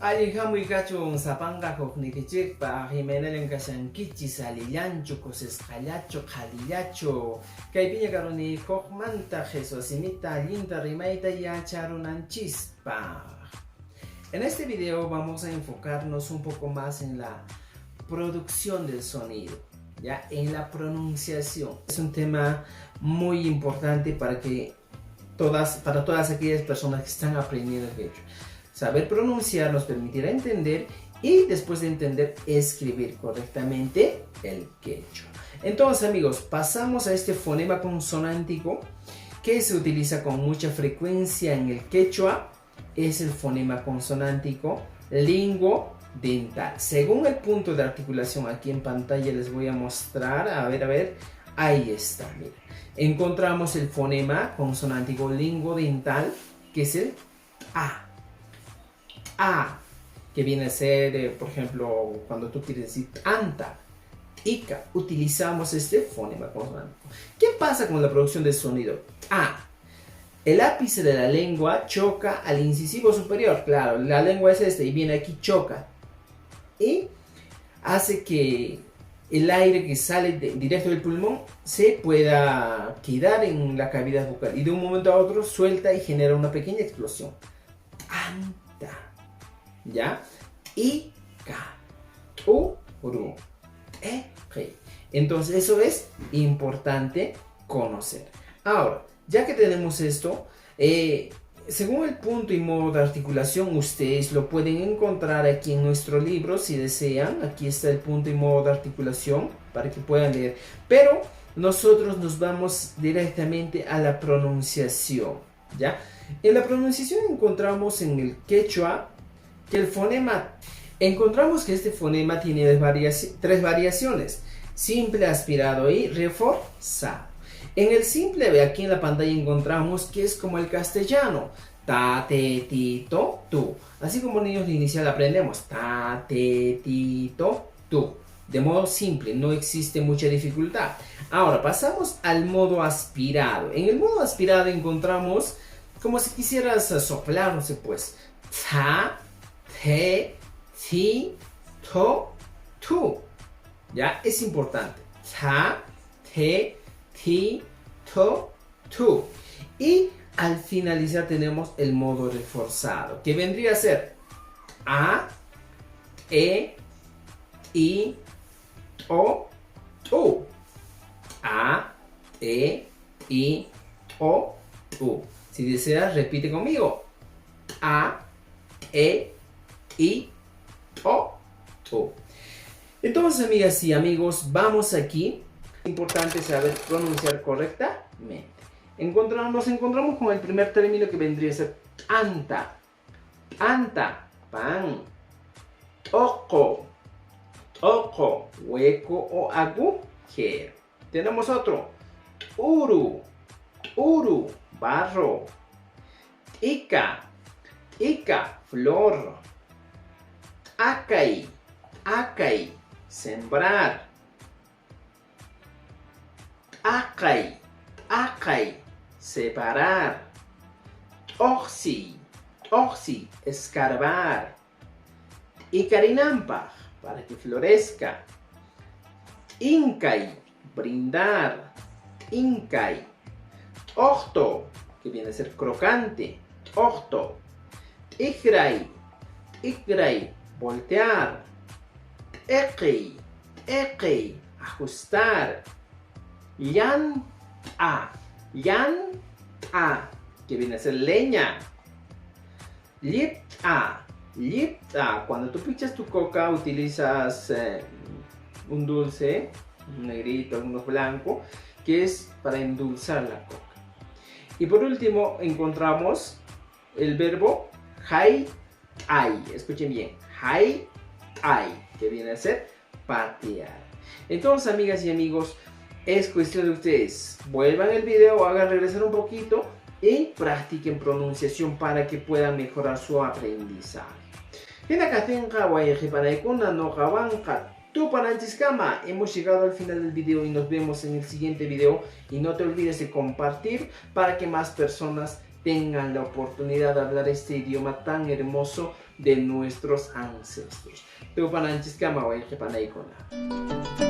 Alihamuy kachun sapangakok nikichikpa Jimenelen kashan kichi salilancho kosesqallacho qhalillacho kaypiña karuni kokmanta Jesusimita linda rimayta yacharunanchispa. En este video vamos a enfocarnos un poco más en la producción del sonido, ¿ya? En la pronunciación. Es un tema muy importante para todas aquellas personas que están aprendiendo quechua. Saber pronunciar nos permitirá entender y después de entender escribir correctamente el quechua. Entonces, amigos, pasamos a este fonema consonántico que se utiliza con mucha frecuencia en el quechua. Es el fonema consonántico linguodental. Según el punto de articulación aquí en pantalla les voy a mostrar. A ver, ahí está, mira. Encontramos el fonema consonántico linguodental, que es el A. A, que viene a ser, por ejemplo, cuando tú quieres decir anta, ica, utilizamos este fonema consonántico. ¿Qué pasa con la producción del sonido? A. El ápice de la lengua choca al incisivo superior. Claro, la lengua es esta y viene aquí, choca. Y hace que el aire que sale directo del pulmón se pueda quedar en la cavidad vocal. Y de un momento a otro suelta y genera una pequeña explosión. Anta. ¿Ya? Ica. Uru. Eje. Entonces eso es importante conocer. Ahora, ya que tenemos esto, según el punto y modo de articulación, ustedes lo pueden encontrar aquí en nuestro libro si desean. Aquí está el punto y modo de articulación para que puedan leer. Pero nosotros nos vamos directamente a la pronunciación, ¿ya? En la pronunciación encontramos en el quechua que el fonema, encontramos que este fonema tiene tres variaciones: simple, aspirado y reforzado. En el simple, aquí en la pantalla encontramos que es como el castellano: ta, te, ti, to, tu. Así como niños de inicial aprendemos ta, te, ti, to, tu. De modo simple, no existe mucha dificultad. Ahora pasamos al modo aspirado. En el modo aspirado encontramos como si quisieras soplar, no sé, pues ta, te, ti, to, tu. Ya, es importante. Ta, te, ti, to, tu. Y al finalizar tenemos el modo reforzado, que vendría a ser a, e, i, o, u. A, e, i, o, u. Si deseas, repite conmigo. A, e, i, o, u. Entonces, amigas y amigos, vamos aquí. Es importante saber pronunciar correctamente. Nos encontramos con el primer término, que vendría a ser anta. Anta, pan. Oco. Oco, hueco o agujero. Tenemos otro. Uru. Uru, barro. Ica. Ica, flor. Acai. Acai, sembrar. Acai. Acai, separar. Oxi. Oxi, escarbar. Icarinampa, para que florezca. Incai, brindar. Incai. Octo, que viene a ser crocante. Octo. Igrai. Igrai, voltear. Equi. Equi, ajustar. Yan-a. Yan-a, que viene a ser leña. Lip-a. Lip-a, cuando tú pichas tu coca utilizas un dulce, un negrito, uno blanco, que es para endulzar la coca. Y por último encontramos el verbo hai-ai. Escuchen bien, hai-ai, que viene a ser patear. Entonces, amigas y amigos, es cuestión de ustedes. Vuelvan el video, hagan regresar un poquito y practiquen pronunciación para que puedan mejorar su aprendizaje. Hemos llegado al final del video y nos vemos en el siguiente video. Y no te olvides de compartir para que más personas tengan la oportunidad de hablar este idioma tan hermoso de nuestros ancestros. Tu pananchis kama way que panaykona.